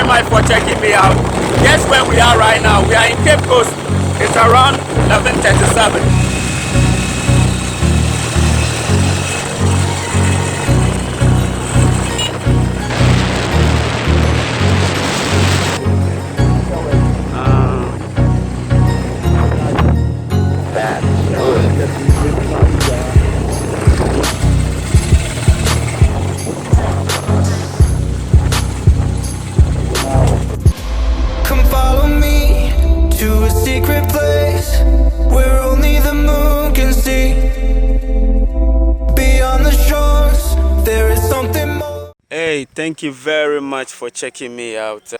very much for checking me out. Guess where we are right now? We are in Cape Coast. It's around 11:37. Hey, thank you very much for checking me out.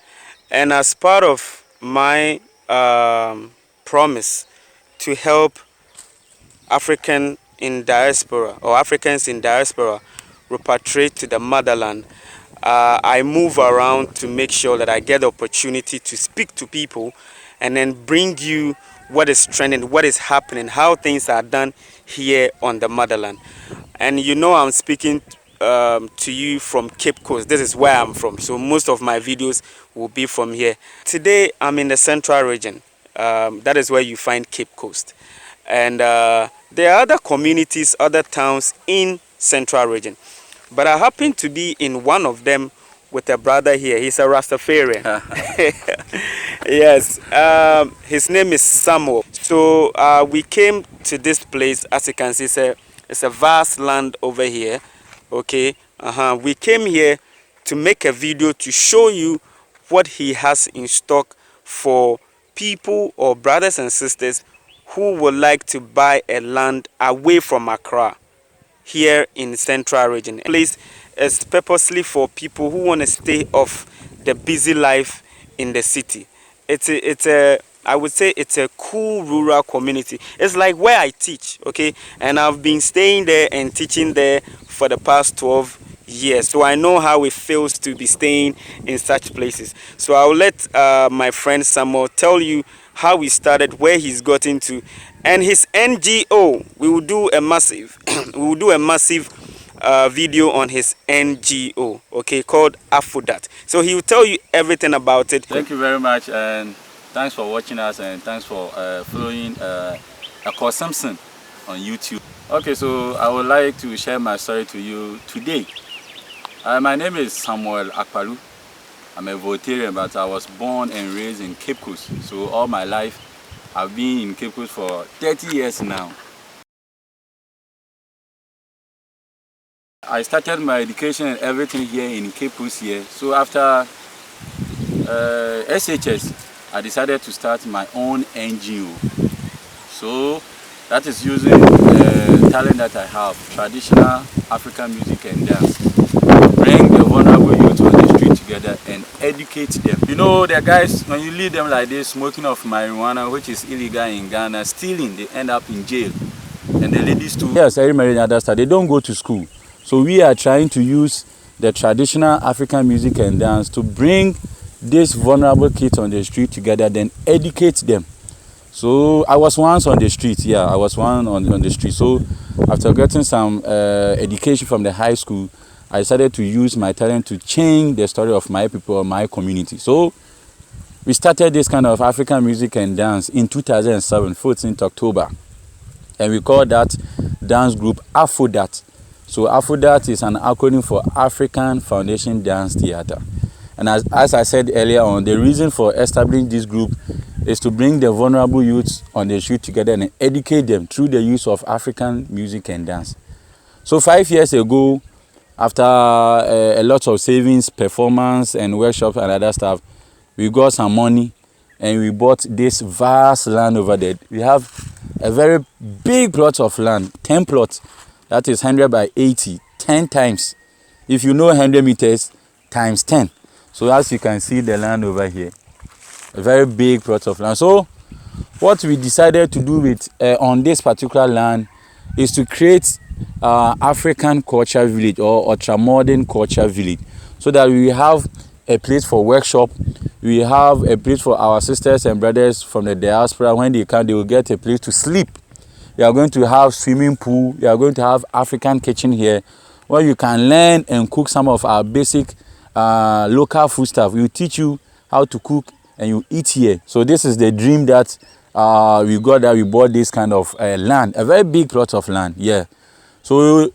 And as part of my promise to help Africans in diaspora repatriate to the motherland, I move around to make sure that I get the opportunity to speak to people and then bring you what is trending, what is happening, how things are done here on the motherland. And you know I'm speaking to you from Cape Coast. This is where I'm from, so most of my videos will be from here. Today I'm in the central region. That is where you find Cape Coast. And there are other communities, other towns in central region. But I happen to be in one of them with a brother here. He's a Rastafarian. Yes, his name is Samuel. So we came to this place. As you can see, it's a vast land over here. Okay, we came here to make a video to show you what he has in stock for people or brothers and sisters who would like to buy a land away from Accra here in central region. The place is purposely for people who want to stay off the busy life in the city. I would say it's a cool rural community. It's like where I teach, okay? And I've been staying there and teaching there for the past 12 years. So I know how it feels to be staying in such places. So I'll let my friend Samuel tell you how he started, where he's got into, and his NGO. We will do a massive video on his NGO, okay, called AFODAT. So he will tell you everything about it. Thank you very much, and thanks for watching us, and thanks for following EKOW SIMPSON on YouTube. Okay, so I would like to share my story to you today. My name is Samuel Akpalu. I'm a Voltarian, but I was born and raised in Cape Coast. So all my life, I've been in Cape Coast for 30 years now. I started my education and everything here in Cape Coast here. So after SHS, I decided to start my own NGO. So that is using the talent that I have, traditional African music and dance, to bring the vulnerable youth on the street together and educate them. You know, the guys, when you leave them like this, smoking of marijuana, which is illegal in Ghana, stealing, they end up in jail. And the ladies too. Yes, I understand. They don't go to school. So we are trying to use the traditional African music and dance to bring these vulnerable kids on the street together, then educate them. So I was once on the street, yeah, I was one on the street. So after getting some education from the high school, I decided to use my talent to change the story of my people or my community. So we started this kind of African music and dance in 2007, 14th October. And we called that dance group AFODAT. So AFODAT is an acronym for African Foundation Dance Theatre. And as I said earlier on, the reason for establishing this group is to bring the vulnerable youths on the street together and educate them through the use of African music and dance. So 5 years ago, after a lot of savings, performance and workshops and other stuff, we got some money and we bought this vast land over there. We have a very big plot of land, 10 plots. That is 100 by 80, 10 times. If you know 100 meters, times 10. So as you can see the land over here, a very big plot of land. So what we decided to do with on this particular land is to create African culture village or ultra-modern culture village, so that we have a place for workshop, we have a place for our sisters and brothers from the diaspora. When they come, they will get a place to sleep. We are going to have swimming pool, we are going to have African kitchen here, where you can learn and cook some of our basic local food stuff. We will teach you how to cook and you eat here. So this is the dream that we got, that we bought this kind of land, a very big plot of land. Yeah. So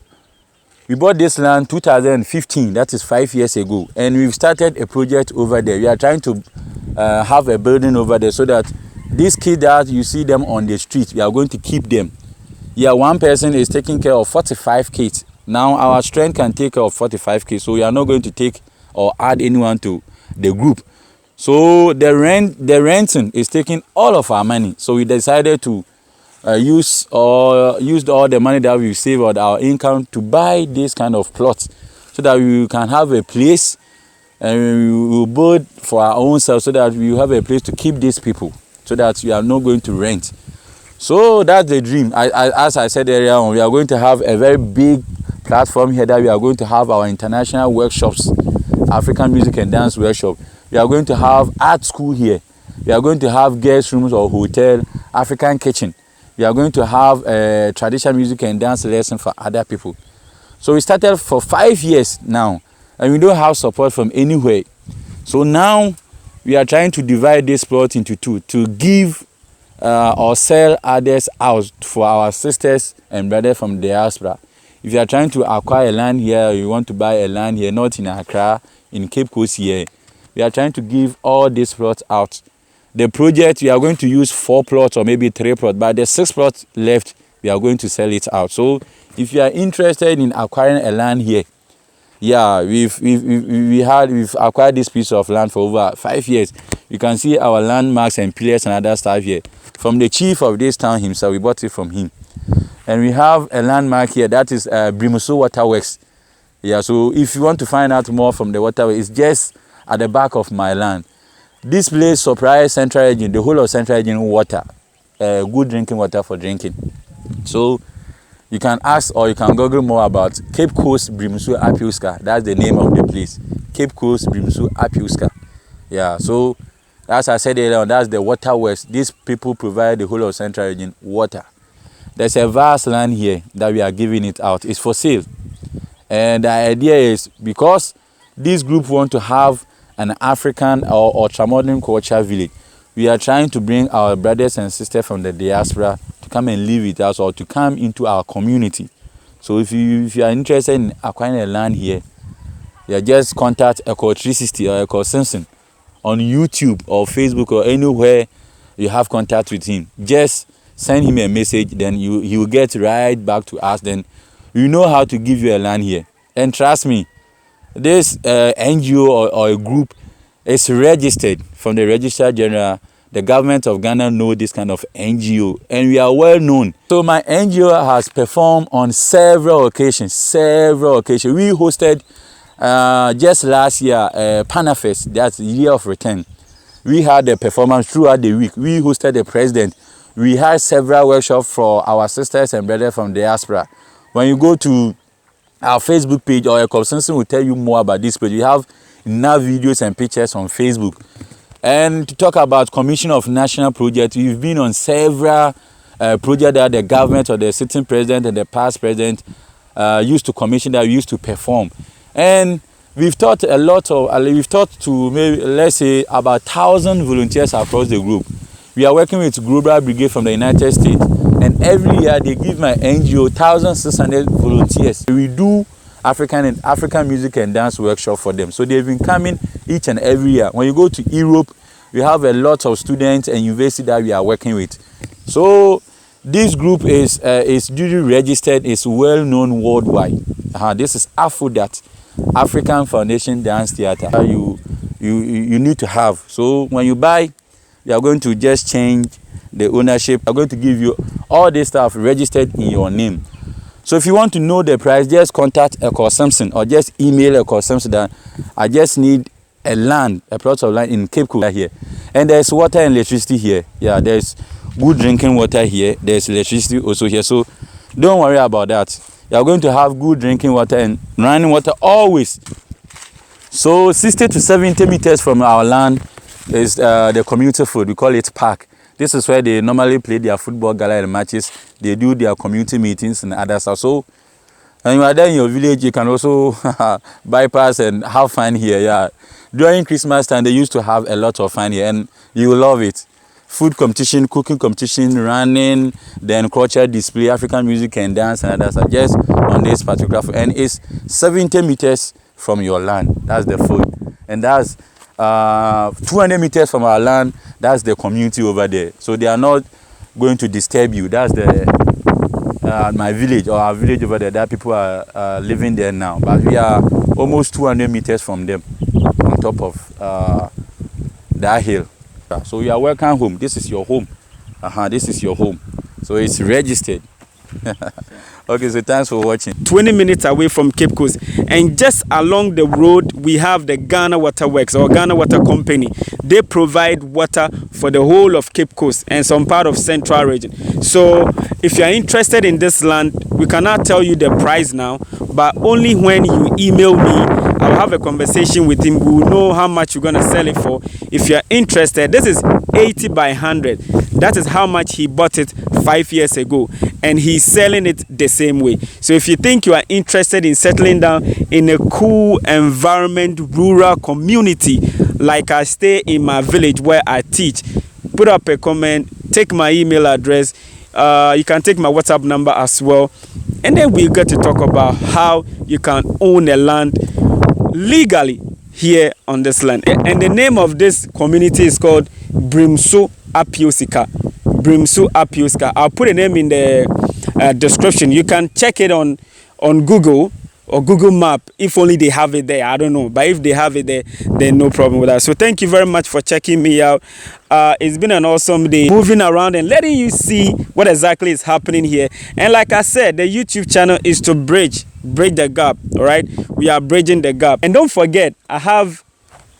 we bought this land 2015, that is 5 years ago, and we've started a project over there. We are trying to have a building over there so that these kids that you see them on the street, we are going to keep them. Yeah, one person is taking care of 45 kids. Now our strength can take care of 45 kids, so we are not going to take or add anyone to the group. So the renting is taking all of our money. So we decided to use all the money that we save or our income to buy this kind of plots, so that we can have a place and we will build for our own self, so that we have a place to keep these people, so that we are not going to rent. So that's the dream. As I said earlier on, we are going to have a very big platform here, that we are going to have our international workshops, African music and dance workshop. We are going to have art school here. We are going to have guest rooms or hotel, African kitchen. We are going to have a traditional music and dance lesson for other people. So we started for 5 years now, and we don't have support from anywhere. So now we are trying to divide this plot into two, to give or sell others out for our sisters and brothers from the diaspora. If you are trying to acquire a land here, you want to buy a land here, not in Accra, in Cape Coast here, we are trying to give all these plots out. The project, we are going to use 4 plots or maybe 3 plots, but the 6 plots left, we are going to sell it out. So if you are interested in acquiring a land here, yeah, we've acquired this piece of land for over 5 years. You can see our landmarks and pillars and other stuff here. From the chief of this town himself, we bought it from him. And we have a landmark here, that is Brimuso Waterworks. Yeah, so if you want to find out more from the waterworks, it's just at the back of my land. This place supplies Central Region, the whole of Central Region water, good drinking water for drinking. So you can ask or you can Google more about Cape Coast Brimuso Apiuska. That's the name of the place, Cape Coast Brimuso Apiuska. Yeah, so as I said earlier on, that's the waterworks. These people provide the whole of Central Region water. There's a vast land here that we are giving it out. It's for sale. And the idea is, because this group want to have an African or ultramodern culture village, we are trying to bring our brothers and sisters from the diaspora to come and live with us or to come into our community. So if you are interested in acquiring a land here, yeah, just contact EKOW 360 or EKOW SIMPSON on YouTube or Facebook or anywhere you have contact with him. Just send him a message, then he will get right back to us. Then we know how to give you a land here. And trust me, this NGO or a group is registered from the Registrar General. The government of Ghana knows this kind of NGO, and we are well known. So my NGO has performed on several occasions. We hosted just last year Panafest, that's Year of Return. We had a performance throughout the week. We hosted the president. We had several workshops for our sisters and brothers from the diaspora. When you go to our Facebook page, or EKOW SIMPSON will tell you more about this page. We have enough videos and pictures on Facebook. And to talk about commission of national projects, we've been on several projects that the government or the sitting president and the past president used to commission, that we used to perform. And we've taught to maybe, let's say, about 1,000 volunteers across the group. We are working with Global Brigade from the United States, and every year they give my NGO 1,600 volunteers. We do African music and dance workshop for them. So they've been coming each and every year. When you go to Europe, we have a lot of students and universities that we are working with. So this group is duly registered, is well known worldwide. This is AFODAT, African Foundation Dance Theatre. You need to have. So when you buy, you are going to just change the ownership. I'm going to give you all this stuff registered in your name. So if you want to know the price, just contact EKOW SIMPSON or just email EKOW SIMPSON that I just need a plot of land in Cape Coast here. And there's water and electricity here. Yeah, there's good drinking water here. There's electricity also here. So don't worry about that. You are going to have good drinking water and running water always. So 60 to 70 meters from our land is the community field. We call it park. This is where they normally play their football gala and matches. They do their community meetings and other stuff. So And you are there in your village, you can also bypass and have fun here. Yeah, during Christmas time they used to have a lot of fun here, and you will love it. Food competition, cooking competition, running, then culture display, African music and dance, and others are just on this particular food. And it's 70 meters from your land. That's the food, and that's 200 meters from our land. That's the community over there. So they are not going to disturb you. That's the my village, or our village over there, that people are living there now, but we are almost 200 meters from them on top of that hill. So you are welcome home. This is your home. This is your home. So it's registered. Okay, so thanks for watching. 20 minutes away from Cape Coast, and just along the road we have the Ghana Water Works, or Ghana Water Company. They provide water for the whole of Cape Coast and some part of Central region. So if you are interested in this land, we cannot tell you the price now, but only when you email me, I'll have a conversation with him. We will know how much you're gonna sell it for. If you're interested, this is 80 by 100. That is how much he bought it 5 years ago, and he's selling it the same way. So if you think you are interested in settling down in a cool environment, rural community, like I stay in my village where I teach, put up a comment, take my email address. You can take my WhatsApp number as well, and then we'll get to talk about how you can own a land legally here on this land. And the name of this community is called Brimso Apiosika. Brimso Apiosika. I'll put a name in the description. You can check it on Google or Google Map, if only they have it there. I don't know, but if they have it there, then no problem with that. So thank you very much for checking me out. It's been an awesome day moving around and letting you see what exactly is happening here. And like I said, the YouTube channel is to bridge the gap. All right, we are bridging the gap. And don't forget, I have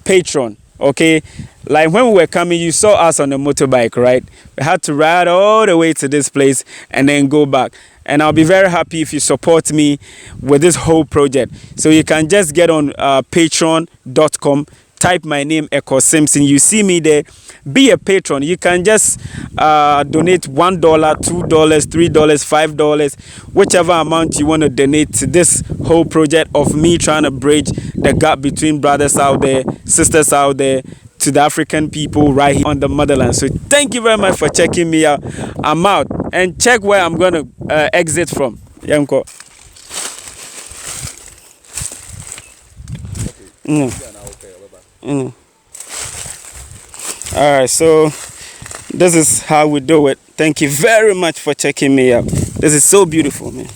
Patreon. Okay, like when we were coming, you saw us on a motorbike, right? We had to ride all the way to this place and then go back. And I'll be very happy if you support me with this whole project. So you can just get on patreon.com, type my name, EKOW Simpson. You see me there. Be a patron. You can just donate $1, $2, $3, $5, whichever amount you want to donate to this whole project of me trying to bridge the gap between brothers out there, sisters out there, to the African people right here on the motherland. So thank you very much for checking me out. I'm out, and check where I'm going to exit from. Yanko. All right, so this is how we do it. Thank you very much for checking me out. This is so beautiful, man.